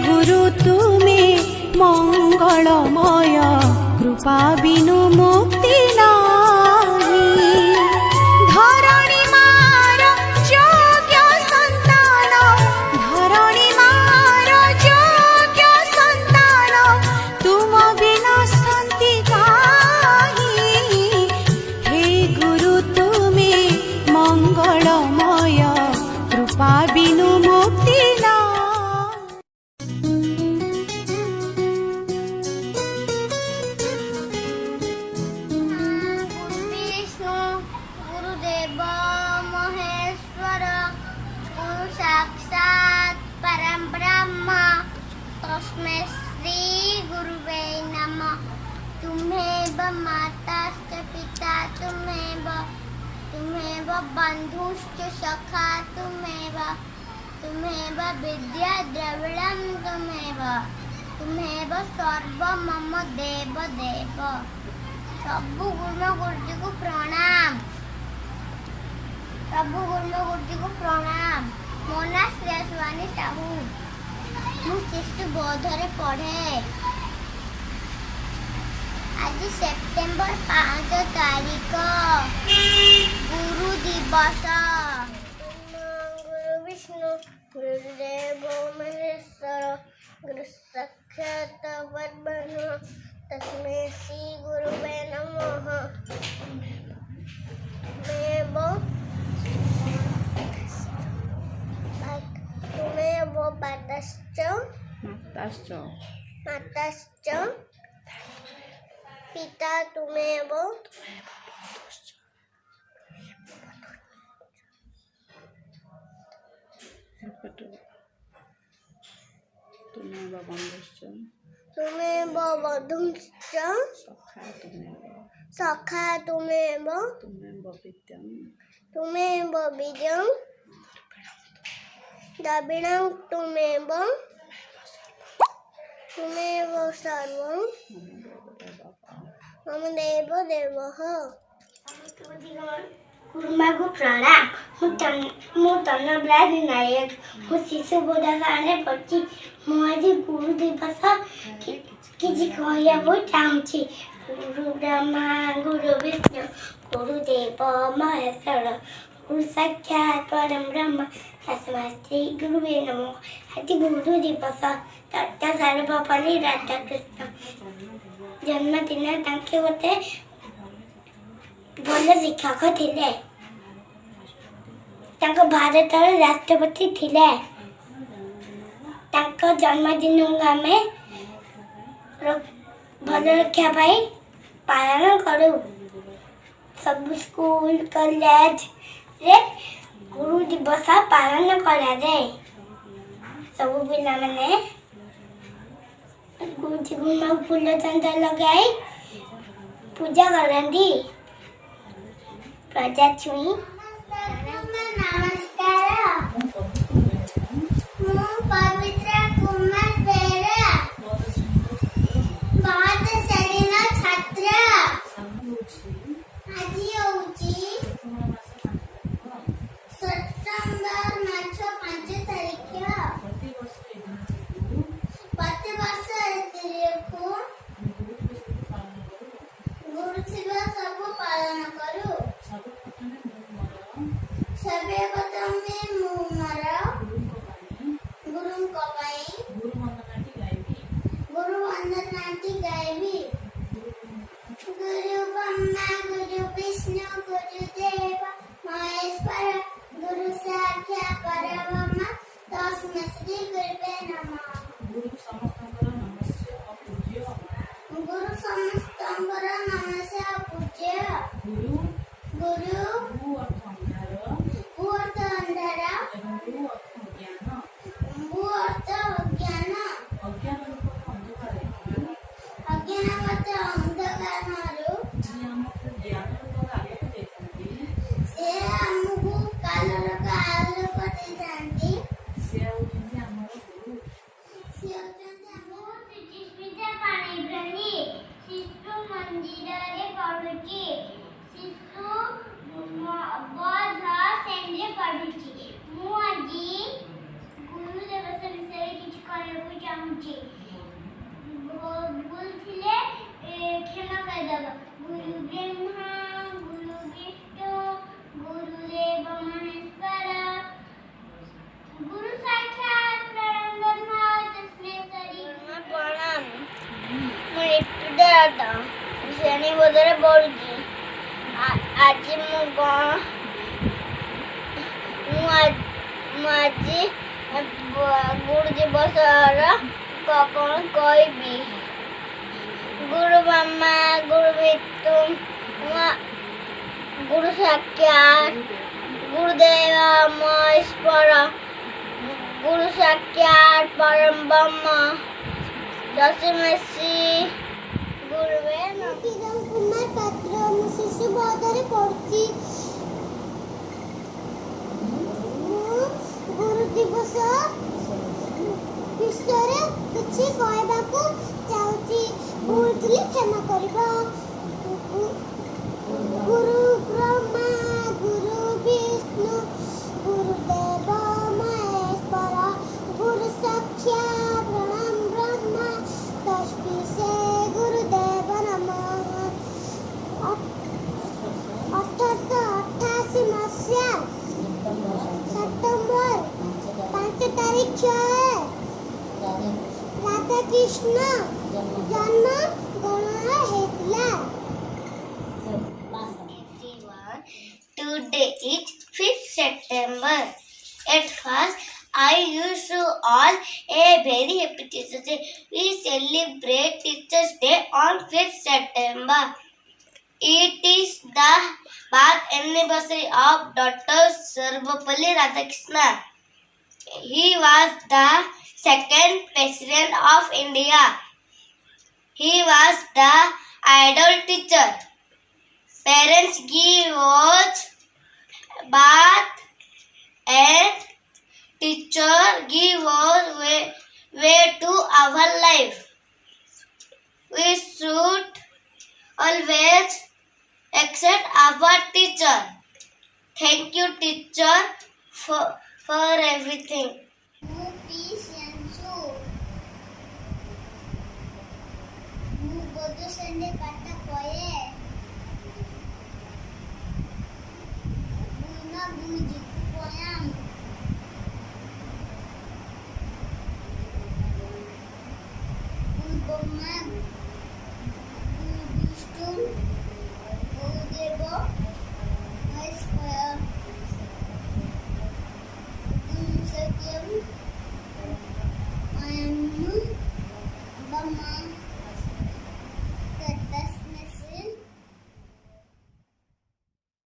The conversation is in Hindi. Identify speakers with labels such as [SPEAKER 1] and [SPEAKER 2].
[SPEAKER 1] गुरु तुमे मंगलमय कृपा बिनु मुक्ति नाही। धरणी मार योग्य संतान, धरणी मार योग्य संतान, तुम बिना शांति काहि। हे गुरु तुमे मंगलमय कृपा बिनु मुक्ति नाही।
[SPEAKER 2] तस्मै श्री गुरुवे नमः। तुम्हेव माताश्च पिता तुम्हेव बन्धुश्च सखा तुम्हेव विद्या द्रविणं तुम्हेव सर्व मम देव देव। सबु गुरु गुरुजी को प्रणाम, सबु गुरु गुरुजी को प्रणाम। मो ना श्रेयसवानी साहू, मु शिशु बोधरे पढ़े। आज सेप्टेम्बर 5 तारीख गुरु दिवस। गुरु विष्णु गुरुदेव महेश्वर गुरु साक्षात् परब्रह्म तस्मै श्री गुरुवे नमः। तुम्हें माताश्च पिता तुम्हें बन्धुश्च सखा तुम्हें विद्यां द्रविणं तुम्हेव सर्वं मम देव देवः। गुरुमा को प्रणाम। मु तन्नब्राज नायक, मु शिशु बोधशाला पढ़ी। मु आज गुरु दिवस किसी कहवा चाहूँगी। गुरु ब्रह्मा गुरु विष्णु गुरुदेव महेश्वर गुरु साक्षात् परब्रह्म तस्मै श्री गुरुवे नमः। आज गुरु दिवस। तथा सर्वपल्ली राधाकृष्ण जन्मदिन। तांके गोटे भल शिक्षक थिले, तांको भारतर राष्ट्रपति थिले। तांको जन्मदिन को आमे भल रक्षा पाई पालन करू। सब स्कूल कॉलेज रे गुरु दिवस पालन करा जाए। सब पिला माने गुरुजी गुरुमा फूल चंदा लगाई पूजा करती। प्रजा छुई नमस्कार। मु पवित्र कुमार बेरा बहुत शरीर छात्र। आज होची सेप्टेम्बर 5 तारीख। प्रतिवर्ष गुरु शिवा सब पालन करू। सबे प्रथमे मु मोर गुरु को गुरु वंदनाटी गाइबी। गुरु ब्रह्मा गुरु विष्णु गुरुदेव महेश्वर गुरु साक्षात् परब्रह्म तस्मै श्री गुरुवे नमः। गुरु समस्तंकर नमस्या पूज्य। गुरु भू अर्थ अंधार, भू अर्थ अज्ञान, अज्ञानवत अंधकारु से आमକୁ कालर आलोक ଦେଇଥାନ୍ତି। शिशु मंदिर रे पढ़ुची। शिशु बोध सेंद्रे पढ़ुची। मु आज गुरु दिवस विषय किछ कहବାକୁ ଚାହୁଁଛି ଭୁଲ ଥିଲେ କ୍ଷମା କରିଦେବ। ଗୁରୁ ବ୍ରହ୍ମା ଗୁରୁ ବିଷ୍ଣୁ ଗୁରୁଦେବ ମହେଶ୍ୱର ଗୁରୁ ସାକ୍ଷାତ ପରବ୍ରହ୍ମ ତସ୍ମୈ ପ୍ରଣାମ। ମୁଁ ରିତୁଦାତ ଶ୍ରେଣୀ ବୋଧରେ ପଢୁଛି। ଆଜି ମୁଁ ଆଜି ଗୁରୁ ଦିବସର କ'ଣ କହିବି। ଗୁରୁ ବ୍ରହ୍ମା ଗୁରୁ ବିଷ୍ଣୁ ଗୁରୁ ସାକ୍ଷାତ ଗୁରୁଦେବ ମହେଶ୍ୱର ଗୁରୁ ସାକ୍ଷାତ ପରବ୍ରହ୍ମ ତସ୍ମୈ ଗୁରୁବେ ନମଃ। କିରଣ କୁମାର ପାତ୍ର, ମୁଁ ଶିଶୁ ବୋଧରେ ପଢୁଛି। ଗୁରୁ ଦିବସ ବିଷୟରେ କିଛି କହିବାକୁ ଚାହୁଁଛି। ଭୁଲ ଥିଲେ କ୍ଷମା କରିବ। ଗୁରୁ ବ୍ରହ୍ମା ଗୁରୁ ବିଷ୍ଣୁ ଗୁରୁଦେବ ମହେଶ୍ୱର ଗୁରୁ ସାକ୍ଷାତ ପରବ୍ରହ୍ମ ତସ୍ମୈ ଗୁରୁଦେବ ନମଃ। 1888 ମସିହା ସେପ୍ଟେମ୍ବର 5 ତାରିଖ ରାଧାକୃଷ୍ଣ ଜନ୍ମ ଗ୍ରହଣ ହେଇଥିଲା। Today is 5th September. At first, I wish you all a very happy Teachers' Day. We celebrate Teachers' Day on 5th September. It is the birth anniversary of Dr. Sarvepalli Radhakrishnan. He was the second President of India. He was the idol teacher. Parents give us bath and teacher give us way to our life. We should always accept our teacher. Thank you teacher for everything.